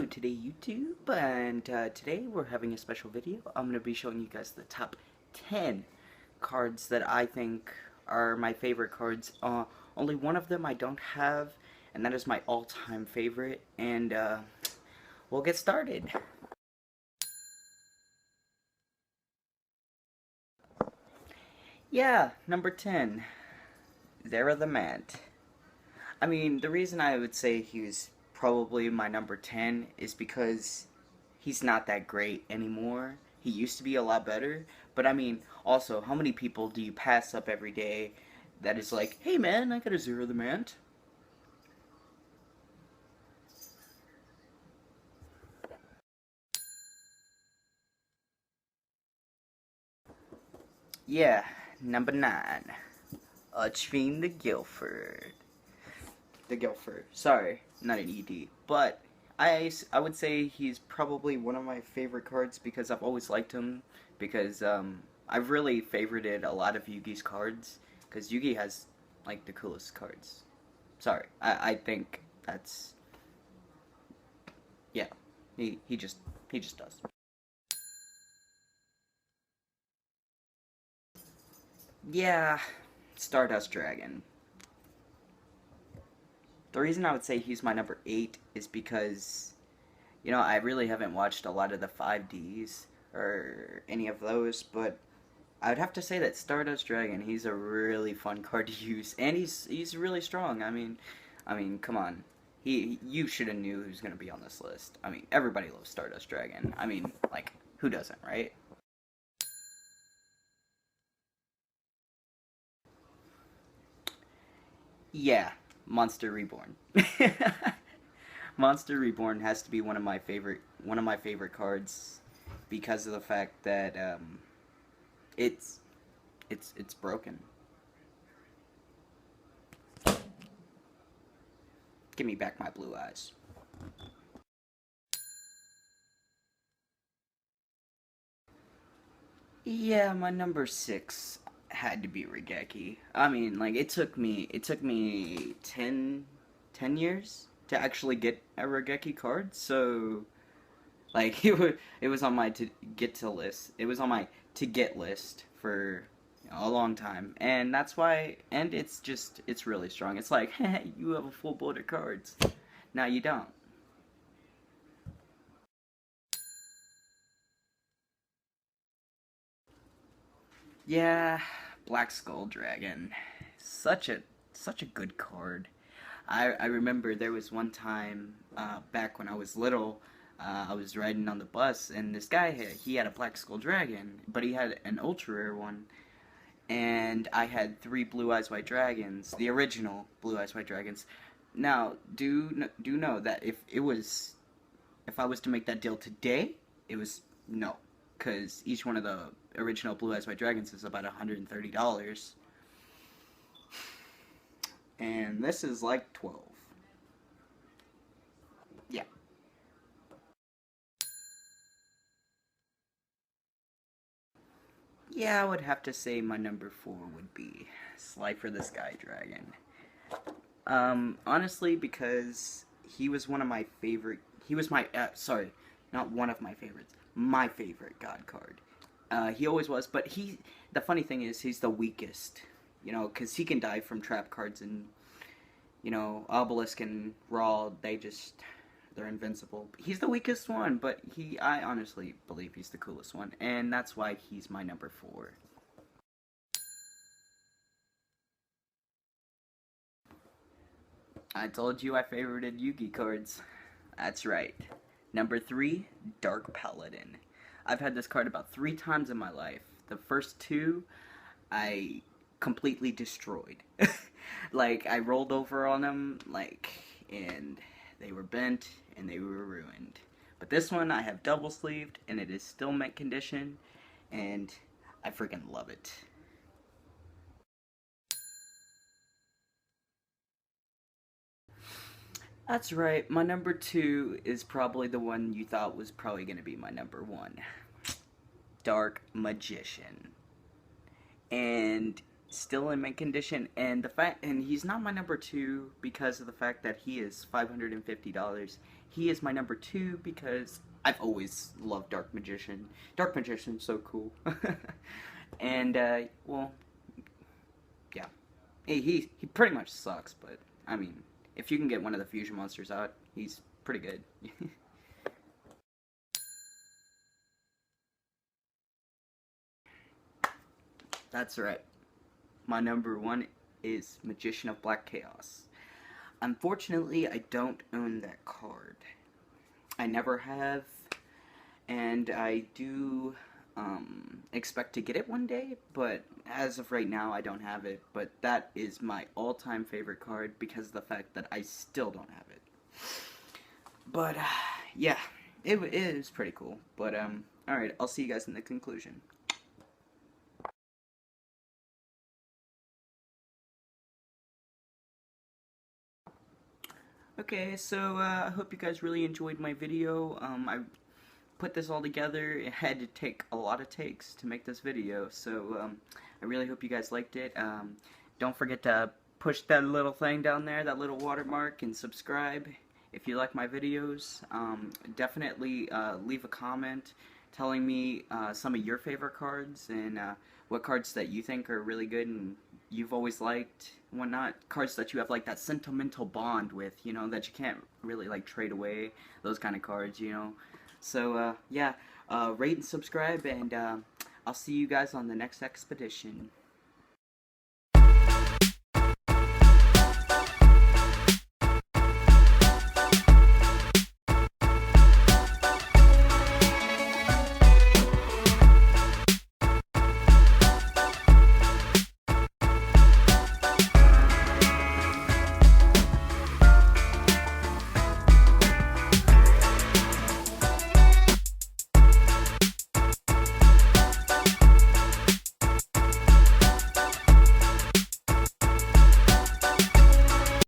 Hello today YouTube, and today we're having a special video. I'm going to be showing you guys the top 10 cards that I think are my favorite cards. Only one of them I don't have, and that is my all-time favorite, and we'll get started. Yeah, number 10, Zera the Mant. I mean, the reason I would say he was probably my number 10 is because he's not that great anymore. He used to be a lot better, but I mean, also, how many people do you pass up every day that is like, hey man, I got a Zera the Mant? Yeah, number 9, Uchfiend the Guilford. The Guilford. Sorry, not an ED. But I would say he's probably one of my favorite cards because I've always liked him. Because I've really favorited a lot of Yugi's cards. Because Yugi has like the coolest cards. Sorry, I think that's, yeah. He just does. Yeah, Stardust Dragon. The reason I would say he's my number 8 is because, you know, I really haven't watched a lot of the 5Ds or any of those, but I would have to say that Stardust Dragon, he's a really fun card to use, and he's really strong. I mean, come on. You should have knew who's going to be on this list. I mean, everybody loves Stardust Dragon. I mean, like, who doesn't, right? Yeah, Monster Reborn. Monster Reborn has to be one of my favorite cards because of the fact that it's it's broken. Give me back my blue eyes. Yeah, my number 6 had to be Regeki. I mean, like it took me 10 years to actually get a Regeki card. So like it was on my to get to list. It was on my to get list for a long time, and that's why. And it's really strong. It's like you have a full board of cards. Now you don't. Yeah, Black Skull Dragon. Such a such a good card. I remember there was one time back when I was little, I was riding on the bus, and this guy he had a Black Skull Dragon, but he had an ultra rare one, and I had three Blue Eyes White Dragons, the original Blue Eyes White Dragons. Now, do know that if I was to make that deal today, it was no, because each one of the original Blue Eyes White Dragons is about $130, and this is like 12. Yeah. Yeah, I would have to say my number 4 would be Slifer the Sky Dragon. Honestly, because he was one of my favorite. He was my sorry, not one of my favorites. My favorite God card. He always was, but he. The funny thing is, he's the weakest. You know, because he can die from trap cards, and you know, Obelisk and Raw. They're invincible. He's the weakest one, but I honestly believe he's the coolest one, and that's why he's my number 4. I told you I favorited Yugi cards. That's right. Number 3, Dark Paladin. I've had this card about 3 times in my life. The first 2, I completely destroyed. Like, I rolled over on them, like, and they were bent, and they were ruined. But this one, I have double sleeved, and it is still mint condition, and I freaking love it. That's right, my number 2 is probably the one you thought was probably going to be my number 1. Dark Magician. And still in mint condition, and he's not my number 2 because of the fact that he is $550, he is my number 2 because I've always loved Dark Magician. Dark Magician's so cool. And, well, yeah. He pretty much sucks, but, I mean, if you can get one of the fusion monsters out, he's pretty good. That's right. My number 1 is Magician of Black Chaos. Unfortunately, I don't own that card. I never have, and I do expect to get it one day, but as of right now, I don't have it. But that is my all-time favorite card because of the fact that I still don't have it. But, yeah, it is pretty cool. But, alright, I'll see you guys in the conclusion. Okay, so I hope you guys really enjoyed my video. I put this all together. It had to take a lot of takes to make this video, so I really hope you guys liked it. Don't forget to push that little thing down there, that little watermark, and subscribe if you like my videos. Definitely leave a comment telling me some of your favorite cards and what cards that you think are really good and you've always liked, whatnot. Cards that you have like that sentimental bond with, you know, that you can't really like trade away. Those kind of cards, you know. So yeah, rate and subscribe, and I'll see you guys on the next expedition.